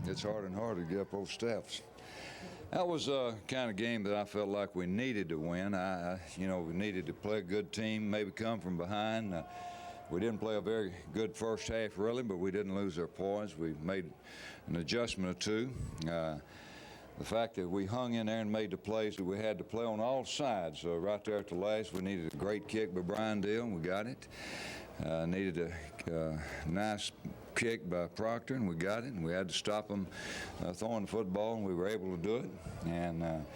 It's harder and harder to get up those steps. That was a kind of game that I felt like we needed to win. We needed to play a good team, maybe come from behind. We didn't play a very good first half, really, but we didn't lose our poise. We made an adjustment or two. The fact that we hung in there and made the plays that we had to play on all sides. Right there at the last, we needed a great kick by Brian Deal, and we got it. Needed a nice kick by Proctor, and we got it. And we had to stop them throwing the football, and we were able to do it. And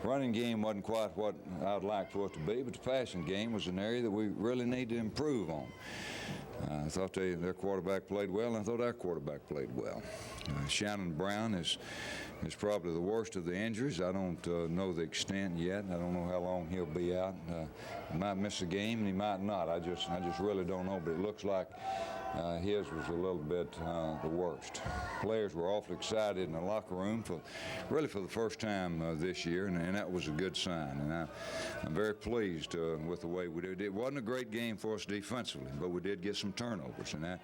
running game wasn't quite what I'd like for it to be, but the passing game was an area that we really need to improve on. I thought their quarterback played well, and I thought our quarterback played well. Shannon Brown is probably the worst of the injuries. I don't know the extent yet. I don't know how long he'll be out. He might miss a game, and he might not. I just really don't know, but it looks like his was a little bit the worst. Players were awfully excited in the locker room for the first time this year, and that was a good sign. And I'm very pleased with the way we did. It wasn't a great game for us defensively, but we did get some turnovers, and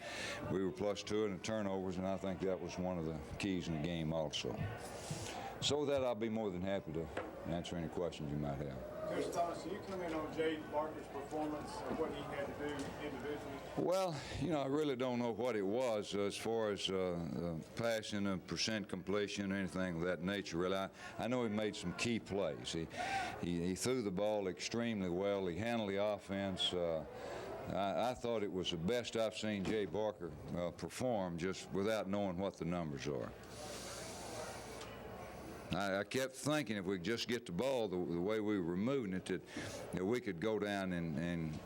we were +2 in the turnovers, and I think that was one of the keys in the game also. So with that, I'll be more than happy to answer any questions you might have. Coach Thomas, can you comment on Jay Barker's performance and what he had to do individually? Well, I really don't know what it was as far as passing and percent completion or anything of that nature. Really, I know he made some key plays. He threw the ball extremely well. He handled the offense. I thought it was the best I've seen Jay Barker perform just without knowing what the numbers are. I kept thinking if we could just get the ball the way we were moving it, that we could go down and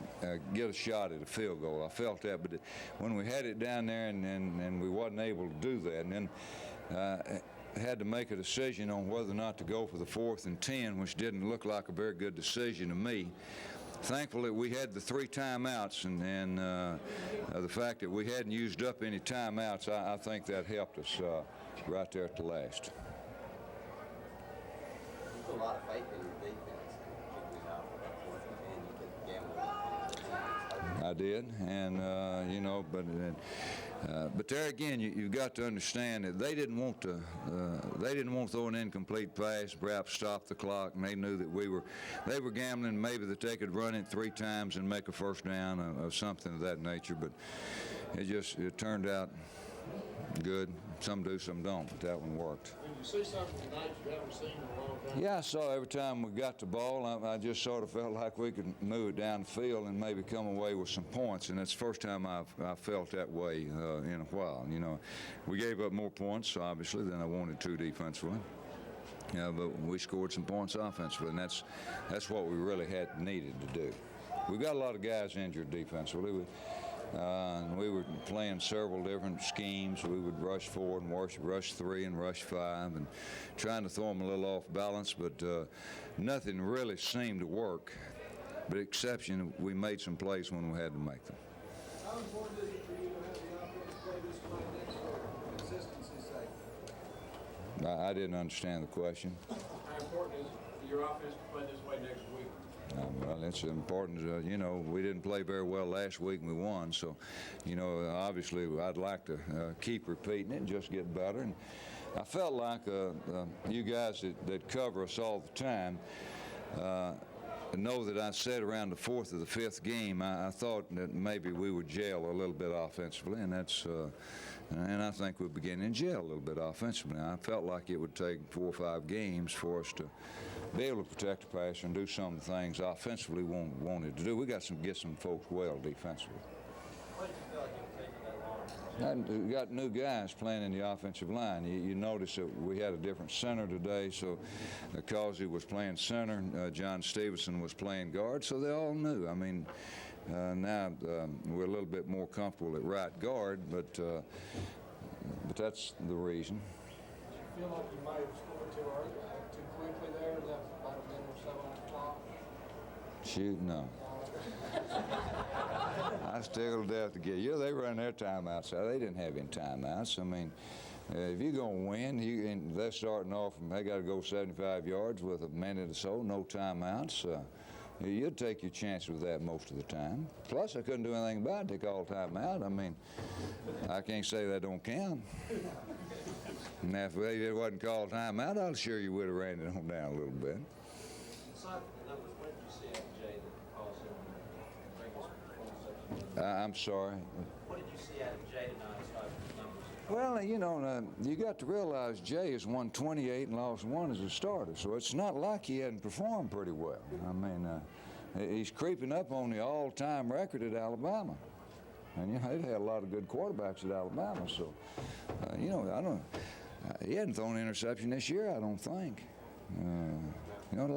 get a shot at a field goal. I felt that, but when we had it down there and we wasn't able to do that, and then had to make a decision on whether or not to go for the 4th and 10, which didn't look like a very good decision to me. Thankfully, we had the 3 timeouts, and the fact that we hadn't used up any timeouts, I think that helped us right there at the last. A lot of faith in your defense. I did, and but there again, you've got to understand that they didn't want to throw an incomplete pass, perhaps stop the clock, and they knew that they were gambling maybe that they could run it 3 times and make a first down or something of that nature. But it turned out good. Some do, some don't, but that one worked. Did you see something tonight you haven't seen in a long time? Yeah, I saw every time we got the ball, I just sort of felt like we could move it down the field and maybe come away with some points, and that's the first time I felt that way in a while. We gave up more points, obviously, than I wanted to defensively. But we scored some points offensively, and that's what we really needed to do. We've got a lot of guys injured defensively. And we were playing several different schemes. We would rush 4 and rush 3 and rush 5, and trying to throw them a little off balance, but nothing really seemed to work. But exception, we made some plays when we had to make them. How important is it for you to have the offense play this way next year for consistency's sake? I didn't understand the question. How important is it for your offense to play this way next week? Well, it's important. We didn't play very well last week and we won. So, obviously I'd like to keep repeating it and just get better. And I felt like you guys that cover us all the time know that I said around the 4th or the 5th game, I thought that maybe we would gel a little bit offensively, and and I think we're beginning to gel a little bit offensively. I felt like it would take 4 or 5 games for us to be able to protect the passer and do some of the things offensively we wanted to do. We got to get some folks well defensively. Why did you feel like it was taking that long? We got new guys playing in the offensive line. You notice that we had a different center today, so Causey was playing center, John Stevenson was playing guard, so they all knew. I mean, now we're a little bit more comfortable at right guard, but that's the reason. Did you feel like you might have scored too early, too quickly there? That might have been or so on the clock? Shoot, no. I struggled to death to get you. They run their timeouts out. They didn't have any timeouts. I mean, if you're going to win, and they're starting off and they got to go 75 yards with a minute or so, no timeouts. You'd take your chances with that most of the time. Plus, I couldn't do anything about it. They called timeout. I mean, I can't say that don't count. And if it wasn't called timeout, I'm sure you would have ran it on down a little bit. Aside from the numbers, what did you see out of Jay that caused him to bring his performance up to you? I'm sorry. What did you see out of Jay tonight aside from the numbers? Well, you know, you got to realize Jay has won 28 and lost 1 as a starter, so it's not like he hadn't performed pretty well. I mean, he's creeping up on the all-time record at Alabama. And, you know, they've had a lot of good quarterbacks at Alabama, so, you know, he hadn't thrown an interception this year, I don't think. You know,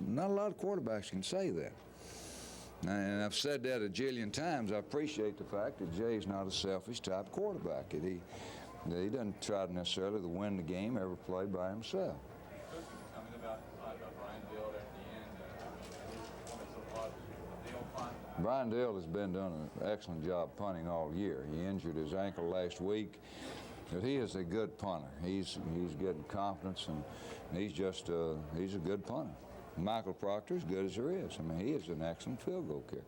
not a lot of quarterbacks can say that. And I've said that a jillion times. I appreciate the fact that Jay's not a selfish type quarterback. He doesn't try to necessarily to win the game every play by himself. Coming about Brian Dale at the end, Brian Dale has been doing an excellent job punting all year. He injured his ankle last week, but he is a good punter. He's getting confidence, and he's a good punter. Michael Proctor, as good as there is. I mean, he is an excellent field goal kicker.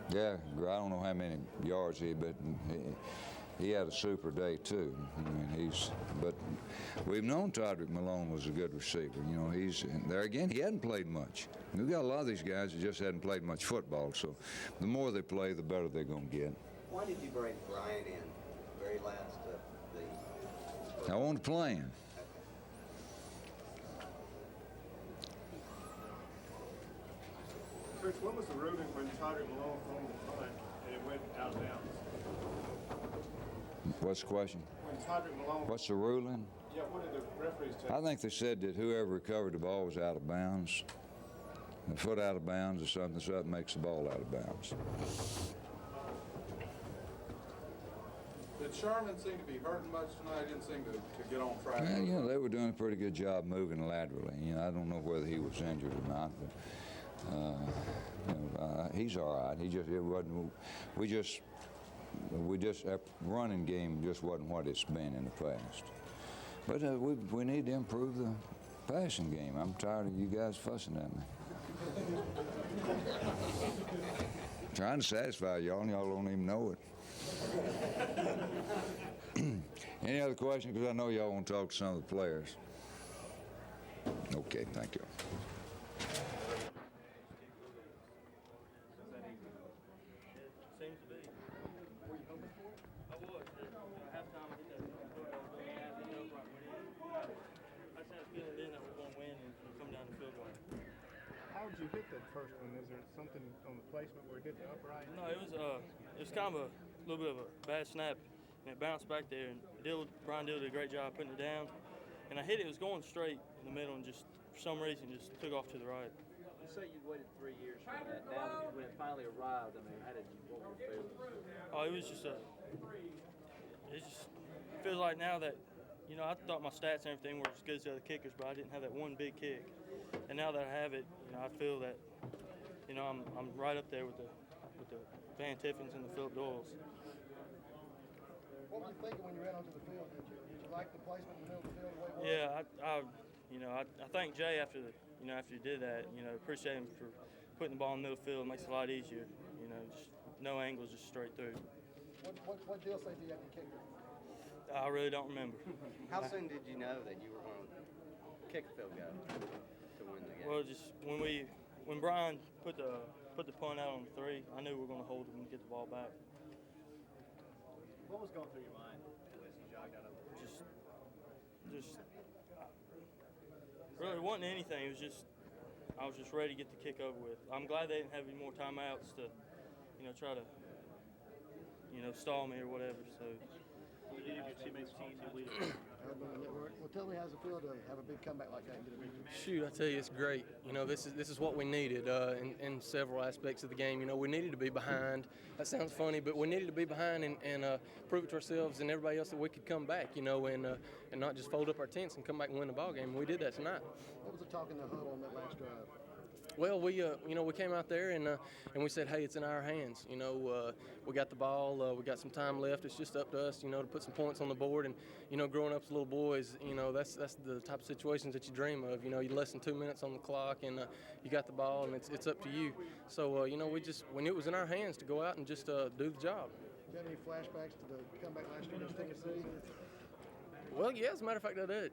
Yeah, I don't know how many yards but he had a super day too. I mean, but we've known Todrick Malone was a good receiver. You know, there again. He hadn't played much. We've got a lot of these guys that just hadn't played much football. So, the more they play, the better they're going to get. Why did you bring Brian in very last of the? I wanted to play him. Coach, what was the ruling when Todrick Malone threw the punt and it went out of bounds? What's the question? When Todrick Malone. What's the ruling? Yeah, what did the referees tell I think they said that whoever recovered the ball was out of bounds. A foot out of bounds or something, so that makes the ball out of bounds. Did Sherman seem to be hurting much tonight? He didn't seem to get on track. Yeah, you know, they were doing a pretty good job moving laterally. You know, I don't know whether he was injured or not, but he's all right. It wasn't. We just our running game just wasn't what it's been in the past. But we need to improve the passing game. I'm tired of you guys fussing at me. Trying to satisfy y'all, and y'all don't even know it. Any other questions? Because I know y'all want to talk to some of the players. Okay, thank you. Seems to be. Were you hoping for it? I was. Halftime, I hit that field goal going half and upright went in. I just had a feeling then that we're going to win and come down the field goal. How did you hit that first one? Is there something on the placement where it hit the upright? No, it was kind of a little bit of a bad snap, and it bounced back there. And Brian Dill did a great job putting it down. And I hit it. It was going straight in the middle, and just for some reason just took off to the right. You say you waited 3 years for that. Now, when it finally arrived, I mean, how did you? What were your feelings? Oh, it was just it just feels like now that, you know, I thought my stats and everything were as good as the other kickers, but I didn't have that one big kick. And now that I have it, you know, I feel that, you know, I'm right up there with the Van Tiffins and the Philip Doyles. What were you thinking when you ran onto the field? Did you like the placement in the middle of the field the way it was? Yeah, I thank Jay after he did that. You know, appreciate him for putting the ball in the middle of the field. It makes it a lot easier. You know, just no angles, just straight through. What deal say do you have to kick it? I really don't remember. How soon did you know that you were going to kick a field goal to win the game? Well, just when Brian put the punt out on the 3, I knew we were going to hold him and get the ball back. What was going through your mind as you jogged out of the Just really wasn't anything. It was just I was just ready to get the kick over with. I'm glad they didn't have any more timeouts to, you know, try to, you know, stall me or whatever. So. What did your teammates tell you to lead it? Well, tell me how's it feel to have a big comeback like that and get a victory? Shoot, I tell you, it's great. You know, this is what we needed in several aspects of the game. You know, we needed to be behind. That sounds funny, but we needed to be behind and prove it to ourselves and everybody else that we could come back. You know, and not just fold up our tents and come back and win the ball game. We did that tonight. What was the talk in the huddle on that last drive? Well, we came out there and we said, hey, it's in our hands. You know, we got the ball. We got some time left. It's just up to us, you know, to put some points on the board. And you know, growing up as little boys, you know, that's the type of situations that you dream of. You know, you're less than 2 minutes on the clock, and you got the ball, and it's up to you. So you know, we knew it was in our hands to go out and just do the job. you have any flashbacks to the comeback last year against Tennessee? Well, yeah, as a matter of fact, I did.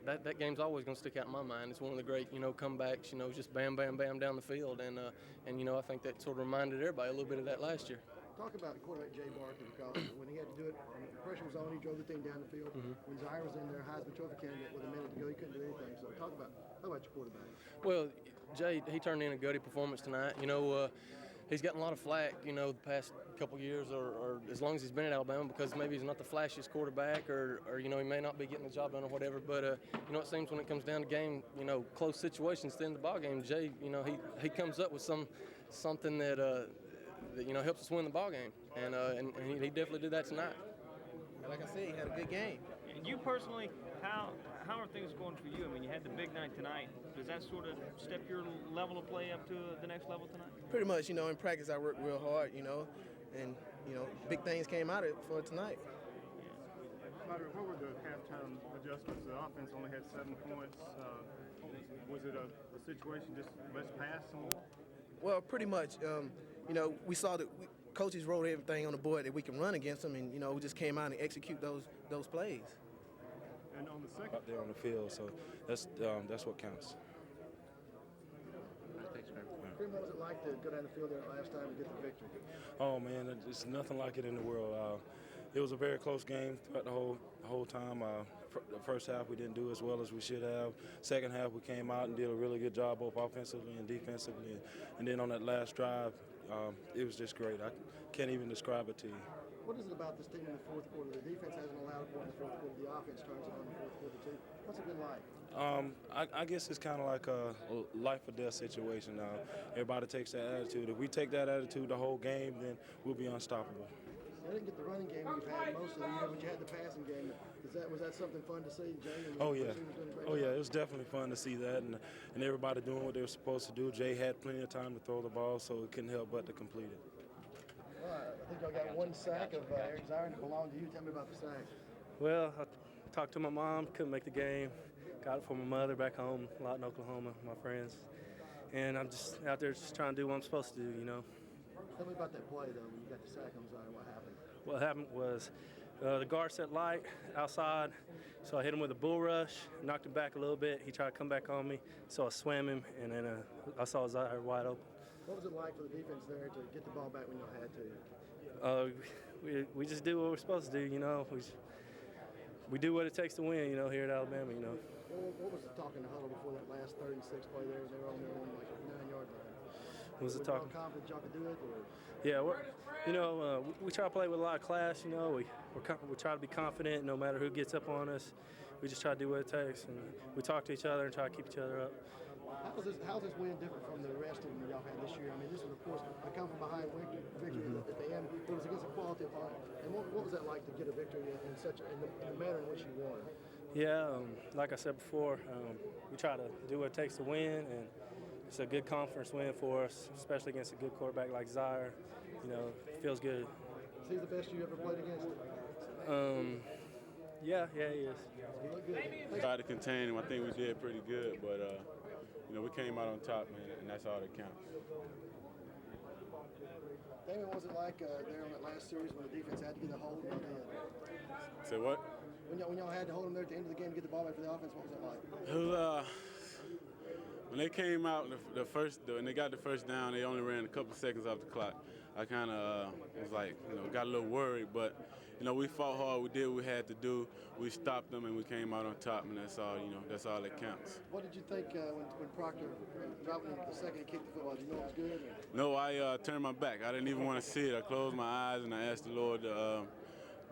That game's always going to stick out in my mind. It's one of the great, comebacks, just bam, bam, bam down the field. And I think that sort of reminded everybody a little bit of that last year. Talk about quarterback Jay Barker, because when he had to do it, the pressure was on, he drove the thing down the field. When Zaire was in there, Heisman Trophy candidate, with a minute to go, he couldn't do anything. So talk about your quarterback. Well, Jay, he turned in a gutty performance tonight. He's gotten a lot of flack, the past couple years or as long as he's been at Alabama, because maybe he's not the flashiest quarterback or he may not be getting the job done or whatever. But, it seems when it comes down to game, close situations, then the ball game, Jay, he comes up with something that helps us win the ball game. And he definitely did that tonight. Like I said, he had a good game. And you personally, how are things going for you? I mean, you had the big night tonight. Does that sort of step your level of play up to the next level tonight? Pretty much, in practice I worked real hard, and, big things came out of it for tonight. What were the halftime adjustments? The offense only had 7 points. Was it a situation just let's pass some more? Well, pretty much. We saw that coaches wrote everything on the board that we can run against them, and, we just came out and execute those plays. And on the second, out there on the field, so that's what counts. What was it like to go down the field there last time and get the victory? Oh man, it's nothing like it in the world. It was a very close game throughout the whole time. The first half we didn't do as well as we should have. Second half we came out and did a really good job both offensively and defensively. And then on that last drive, it was just great. I can't even describe it to you. What is it about this team in the fourth quarter? The defense hasn't allowed a point in the fourth quarter. The offense turns it on in the fourth quarter too. What's it been like? I guess it's kind of like a life or death situation now. Everybody takes that attitude. If we take that attitude the whole game, then we'll be unstoppable. You didn't get the running game you've had most of the year, but you had the passing game. Was that something fun to see, Jay? Oh yeah, it was definitely fun to see that, and everybody doing what they were supposed to do. Jay had plenty of time to throw the ball, so it couldn't help but to complete it. Well, I think I got one sack of Eric Zaire that belonged to you. Tell me about the sack. Well, I talked to my mom, couldn't make the game. Got it from my mother back home, Lawton, Oklahoma, my friends. And I'm just out there just trying to do what I'm supposed to do, Tell me about that play, though, when you got the sack on Zaire. What happened? What happened was the guard set light outside, so I hit him with a bull rush, knocked him back a little bit. He tried to come back on me, so I swam him, and then I saw Zaire wide open. What was it like for the defense there to get the ball back when you had to? We just do what we're supposed to do, We do what it takes to win, here at Alabama, What was the talk in the huddle before that last 36 play there when they were on their own, 9-yard line? Was it talking? Confident y'all could do it? Or? Yeah, we try to play with a lot of class, We try to be confident no matter who gets up on us. We just try to do what it takes, and we talk to each other and try to keep each other up. How's this win different from the rest of them y'all had this year? I mean, this was, of course, a come-from-behind victory at the end. It was against a quality opponent. And what was that like to get a victory in the manner in which you won? Yeah, like I said before, we try to do what it takes to win, and it's a good conference win for us, especially against a good quarterback like Zaire. It feels good. Is he the best you ever played against? Yeah, he is. He looked good. Tried to contain him. I think we did pretty good, but we came out on top, man, and that's all that counts. Damon, what was it like there on that last series when the defense had to get a hold of them? Say what? When y'all had to hold them there at the end of the game to get the ball back for the offense, what was that like? When they came out when they got the first down, they only ran a couple seconds off the clock. I kind of was like, got a little worried, but we fought hard. We did what we had to do. We stopped them, and we came out on top, and that's all. That's all that counts. What did you think when Proctor dropped the second and kicked the football? Did you know it was good? Or? No, I turned my back. I didn't even want to see it. I closed my eyes, and I asked the Lord to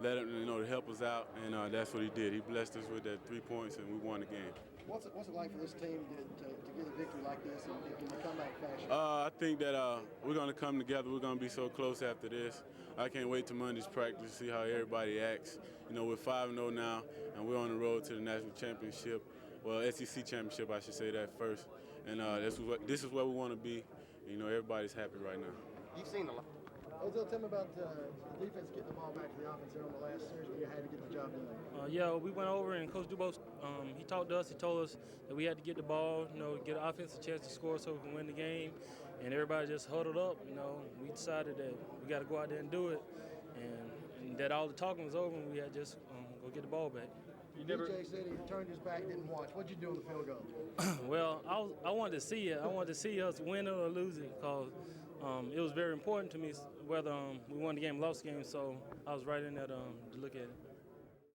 let him, to help us out, and that's what He did. He blessed us with that 3 points, and we won the game. What's it like for this team to get a victory like this in a comeback fashion? I think that we're going to come together. We're going to be so close after this. I can't wait to Monday's practice to see how everybody acts. We're 5-0 now, and we're on the road to the national championship. Well, SEC championship, I should say that first. And this is where we want to be. Everybody's happy right now. You've seen a lot. Ozell, tell me about the defense getting the ball back to the offense there on the last series when you had to get the job done. We went over and Coach Dubose, he talked to us. He told us that we had to get the ball, get an offense a chance to score so we can win the game. and everybody just huddled up. You know, we decided that we got to go out there and do it, and that all the talking was over, and we had just go get the ball back. DJ said he turned his back, didn't watch. What'd you do on the field goal? Well, I wanted to see it. I wanted to see us win it or lose it because it was very important to me whether we won the game or lost the game. So I was right in there to look at it.